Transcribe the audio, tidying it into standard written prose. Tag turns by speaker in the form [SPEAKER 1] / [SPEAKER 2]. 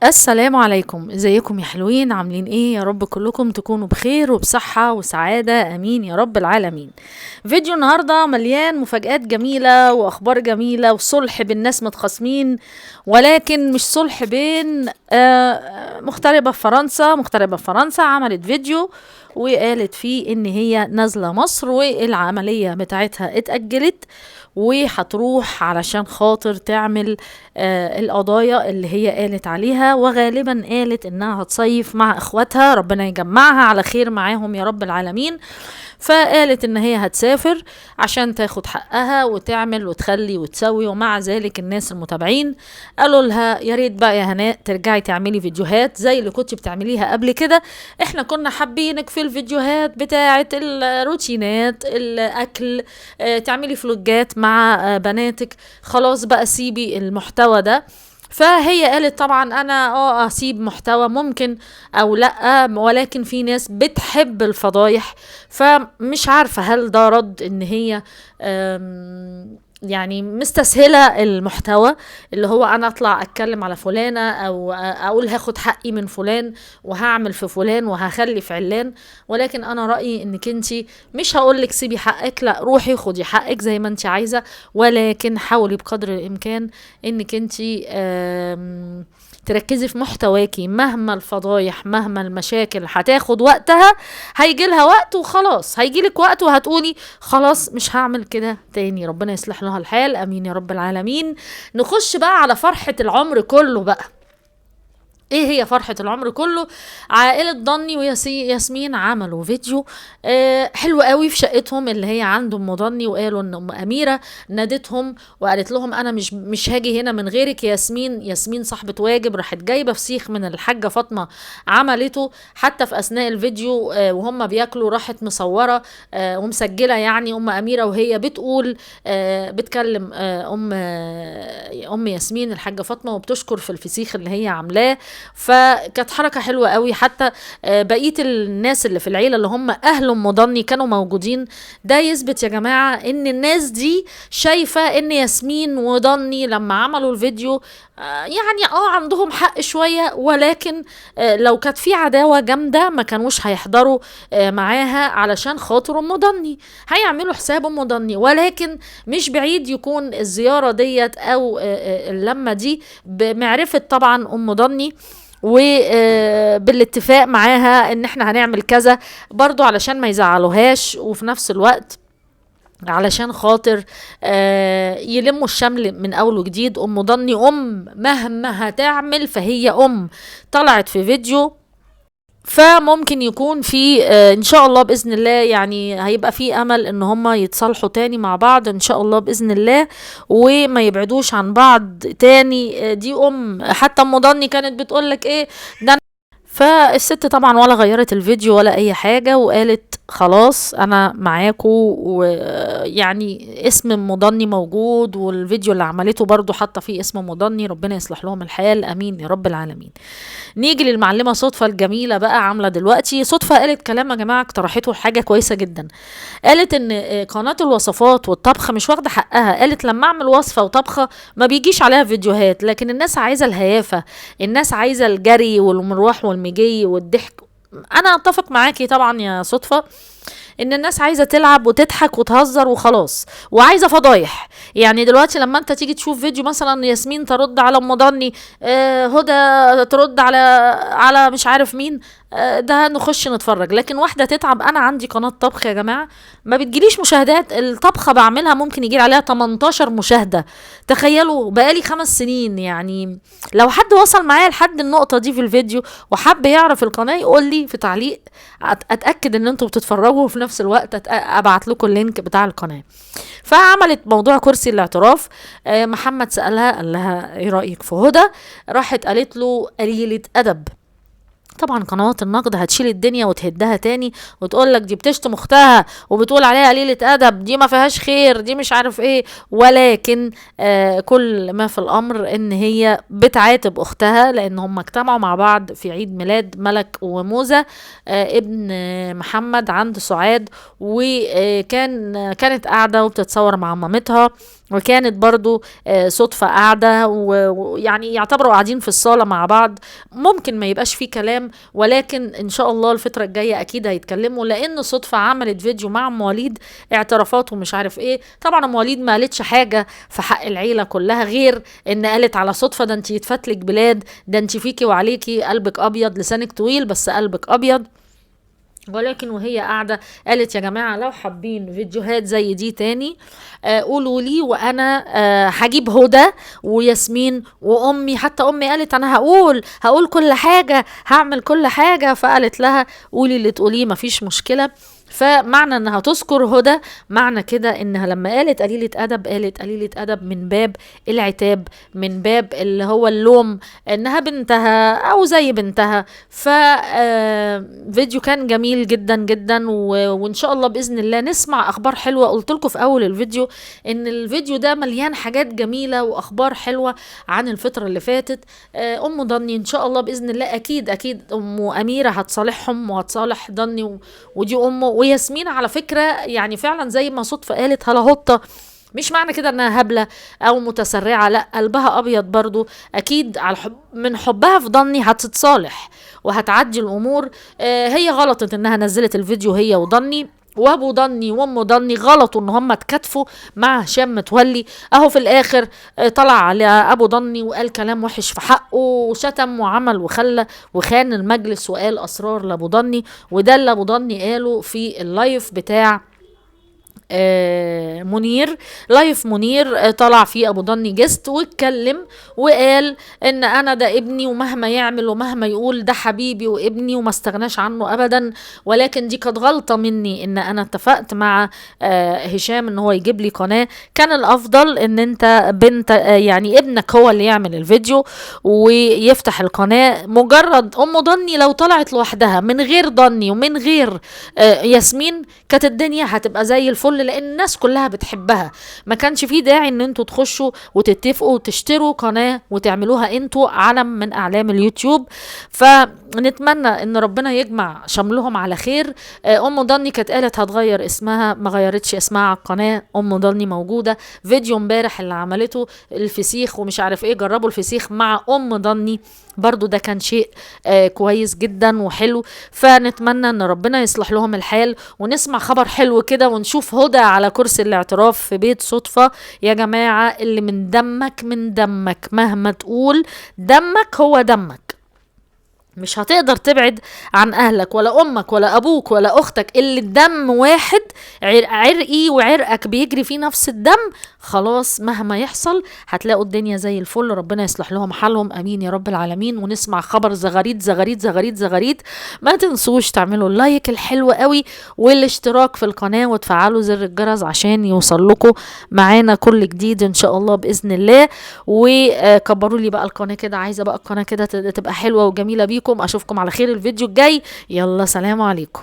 [SPEAKER 1] السلام عليكم، ازيكم يا حلوين؟ عاملين ايه؟ يا رب كلكم تكونوا بخير وبصحة وسعادة، امين يا رب العالمين. فيديو النهاردة مليان مفاجآت جميلة واخبار جميلة وصلح بين ناس متخاصمين، ولكن مش صلح بين مغتربة في فرنسا عملت فيديو وقالت فيه ان هي نازلة مصر والعملية بتاعتها اتأجلت، وهتروح علشان خاطر تعمل القضايا اللي هي قالت عليها، وغالبا قالت انها هتصيف مع اخواتها، ربنا يجمعها على خير معاهم يا رب العالمين. فقالت ان هي هتسافر عشان تاخد حقها وتعمل وتخلي وتسوي، ومع ذلك الناس المتابعين قالوا لها يا ريت بقى يا هناء ترجعي تعملي فيديوهات زي اللي كنت بتعمليها قبل كده، احنا كنا حابينك في الفيديوهات بتاعه الروتينات الاكل، تعملي فلوجات مع بناتك، خلاص بقى سيبي المحتوى ده. فهي قالت طبعا انا اسيب محتوى ممكن او لا، ولكن في ناس بتحب الفضايح، فمش عارفة هل ده رد ان هي يعني مستسهلة المحتوى اللي هو انا اطلع اتكلم على فلانة او اقول هاخد حقي من فلان وهعمل في فلان وهخلي في علان. ولكن انا رأيي انك انتي مش هقولك سيبي حقك، لا روحي خدي حقك زي ما انتي عايزة، ولكن حاولي بقدر الامكان انك انتي تركزي في محتواكي. مهما الفضايح مهما المشاكل هتاخد وقتها، هيجي لها وقت وخلاص، هيجي لك وقت وهتقولي خلاص مش هعمل كده تاني، ربنا يصلح لها الحال، امين يا رب العالمين. نخش بقى على فرحة العمر كله بقى. ايه هي فرحة العمر كله؟ عائلة ضني وياسمين عملوا فيديو حلو قوي في شقتهم اللي هي عند ام ضني، وقالوا ان ام اميرة نادتهم وقالت لهم انا مش هاجي هنا من غيرك يا ياسمين. ياسمين صاحبة واجب، راحت جايبة فسيخ من الحاجة فاطمة عملته، حتى في اثناء الفيديو وهم بياكلوا راحت مصورة ومسجلة يعني ام اميرة وهي بتقول بتكلم ام ياسمين الحاجة فاطمة وبتشكر في الفسيخ اللي هي عاملاه. فكانت حركة حلوة قوي، حتى بقية الناس اللي في العيلة اللي هم اهل ام ضني كانوا موجودين. ده يثبت يا جماعة ان الناس دي شايفة ان ياسمين وضني لما عملوا الفيديو يعني عندهم حق شوية، ولكن لو كانت في عداوة جامدة ما كانوش هيحضروا معاها علشان خاطر ام ضني، هيعملوا حساب ام ضني. ولكن مش بعيد يكون الزيارة ديت او اللمة دي بمعرفة طبعا ام ضني وبالاتفاق معاها ان احنا هنعمل كذا، برضو علشان ما يزعلوهاش، وفي نفس الوقت علشان خاطر يلموا الشمل من اول وجديد. ام ضني مهما هتعمل فهي طلعت في فيديو، فممكن يكون في ان شاء الله باذن الله، يعني هيبقى في امل ان هما يتصالحوا تاني مع بعض ان شاء الله باذن الله، وما يبعدوش عن بعض تاني. دي حتى ام ضني كانت بتقولك ايه ده. فالست طبعا ولا غيرت الفيديو ولا اي حاجة، وقالت خلاص انا معاكو، ويعني اسم مضني موجود، والفيديو اللي عملته برضو حاطه فيه اسم مضني، ربنا يصلح لهم الحال، امين يا رب العالمين. نيجي للمعلمة صدفة الجميلة بقى. عاملة دلوقتي صدفة قالت كلام يا جماعة اقترحته حاجة كويسة جدا، قالت ان قناة الوصفات والطبخ مش واخدة حقها. قالت لما اعمل وصفة وطبخة ما بيجيش عليها فيديوهات، لكن الناس عايزة الهيافة، الناس عايزة الجري والمروح والمجي والضحك. انا اتفق معاكي طبعا يا صدفة ان الناس عايزه تلعب وتضحك وتهزر وخلاص، وعايزه فضايح. يعني دلوقتي لما انت تيجي تشوف فيديو مثلا ياسمين ترد على ام ضني، هدى ترد على مش عارف مين، ده نخش نتفرج. لكن واحده تتعب، انا عندي قناه طبخ يا جماعه ما بتجيليش مشاهدات، الطبخه بعملها ممكن يجي عليها 18 مشاهده، تخيلوا بقالي 5 سنين. يعني لو حد وصل معايا لحد النقطه دي في الفيديو وحب يعرف القناه يقول لي في تعليق، اتاكد ان انتوا بتتفرجوا، وفي نفس الوقت ابعت لكم اللينك بتاع القناه. فعملت موضوع كرسي الاعتراف، محمد سالها قال لها ايه رايك في هدى، راحت قالت له قليله ادب. طبعا قنوات النقد هتشيل الدنيا وتهدها تاني وتقول لك دي بتشتم اختها وبتقول عليها قليلة ادب، دي ما فيهاش خير، دي مش عارف ايه. ولكن كل ما في الامر ان هي بتعاتب اختها لان هم اجتمعوا مع بعض في عيد ميلاد ملك وموزة ابن محمد عند سعاد، كانت قاعدة وبتتصور مع مامتها، وكانت برضو صدفة قاعدة ويعني يعتبروا قاعدين في الصالة مع بعض. ممكن ما يبقاش فيه كلام، ولكن ان شاء الله الفترة الجاية اكيد هيتكلموا، لان صدفة عملت فيديو مع ام وليد اعترافات ومش عارف ايه. طبعا ام وليد ما قالتش حاجة في حق العيلة كلها غير ان قالت على صدفة ده انتي يتفتلك بلاد، ده انتي فيكي وعليكي قلبك ابيض، لسانك طويل بس قلبك ابيض. ولكن وهي قاعدة قالت يا جماعة لو حابين فيديوهات زي دي تاني قولوا لي، وانا هجيب هدى وياسمين وامي. حتى امي قالت انا هقول كل حاجة، هعمل كل حاجة. فقالت لها قولي اللي تقوليه مفيش مشكلة. فمعنى انها تذكر هدى معنى كده انها لما قالت قليلة ادب قالت قليلة ادب من باب العتاب، من باب اللي هو اللوم انها بنتها او زي بنتها. ف فيديو كان جميل جدا جدا وان شاء الله باذن الله نسمع اخبار حلوه. قلت لكم في اول الفيديو ان الفيديو ده مليان حاجات جميله واخبار حلوه عن الفتره اللي فاتت. ام ضني ان شاء الله باذن الله اكيد ام اميره هتصالحهم وهتصالح ضني ودي امه. وياسمين على فكره يعني فعلا زي ما صدفه قالت هلاهوطه، مش معنى كده انها هبله او متسرعه، لا قلبها ابيض برضو. اكيد على من حبها في ضني هتتصالح وهتعدي الامور. هي غلطت انها نزلت الفيديو هي وضني، وابو ضني وام ضني غلطوا ان هم اتكتفوا مع هشام متولي. اهو في الاخر طلع على ابو ضني وقال كلام وحش في حقه وشتم وعمل وخلى وخان المجلس وقال اسرار لابو ضني. وده اللي ابو ضني قاله في اللايف بتاع منير، لايف منير. طلع فيه ابو ضني جست واتكلم وقال ان انا ده ابني ومهما يعمل ومهما يقول ده حبيبي وابني وما استغناش عنه ابدا، ولكن دي كانت غلطة مني ان انا اتفقت مع هشام ان هو يجيب لي قناة. كان الافضل ان انت بنت يعني ابنك هو اللي يعمل الفيديو ويفتح القناة. مجرد ام ضني لو طلعت لوحدها من غير ضني ومن غير ياسمين كانت الدنيا هتبقى زي الفل، لان الناس كلها بتحبها. ما كانش فيه داعي ان انتوا تخشوا وتتفقوا وتشتروا قناة وتعملوها انتوا علم من اعلام اليوتيوب. فنتمنى ان ربنا يجمع شملهم على خير. ام ضني كانت قالت هتغير اسمها، ما غيرتش اسمها على القناة، ام ضني موجودة. فيديو امبارح اللي عملته الفسيخ ومش عارف ايه، جربوا الفسيخ مع ام ضني برضو، ده كان شيء كويس جدا وحلو. فنتمنى ان ربنا يصلح لهم الحال ونسمع خبر حلو كده ونشوف هدى على كرسي الاعتراف في بيت صدفة. يا جماعة اللي من دمك من دمك، مهما تقول دمك هو دمك، مش هتقدر تبعد عن اهلك ولا امك ولا ابوك ولا اختك. اللي الدم واحد، عرقي وعرقك بيجري فيه نفس الدم، خلاص مهما يحصل هتلاقوا الدنيا زي الفل. ربنا يصلح لهم حالهم امين يا رب العالمين. ونسمع خبر زغاريد زغاريد زغاريد زغاريد. ما تنسوش تعملوا اللايك الحلو قوي والاشتراك في القناة وتفعلوا زر الجرس عشان يوصل لكم معانا كل جديد ان شاء الله باذن الله. وكبروا لي بقى القناة كده، عايزة بقى القناة كده تبقى حلوة وجميلة بيكم. اشوفكم على خير الفيديو الجاي. يلا سلام عليكم.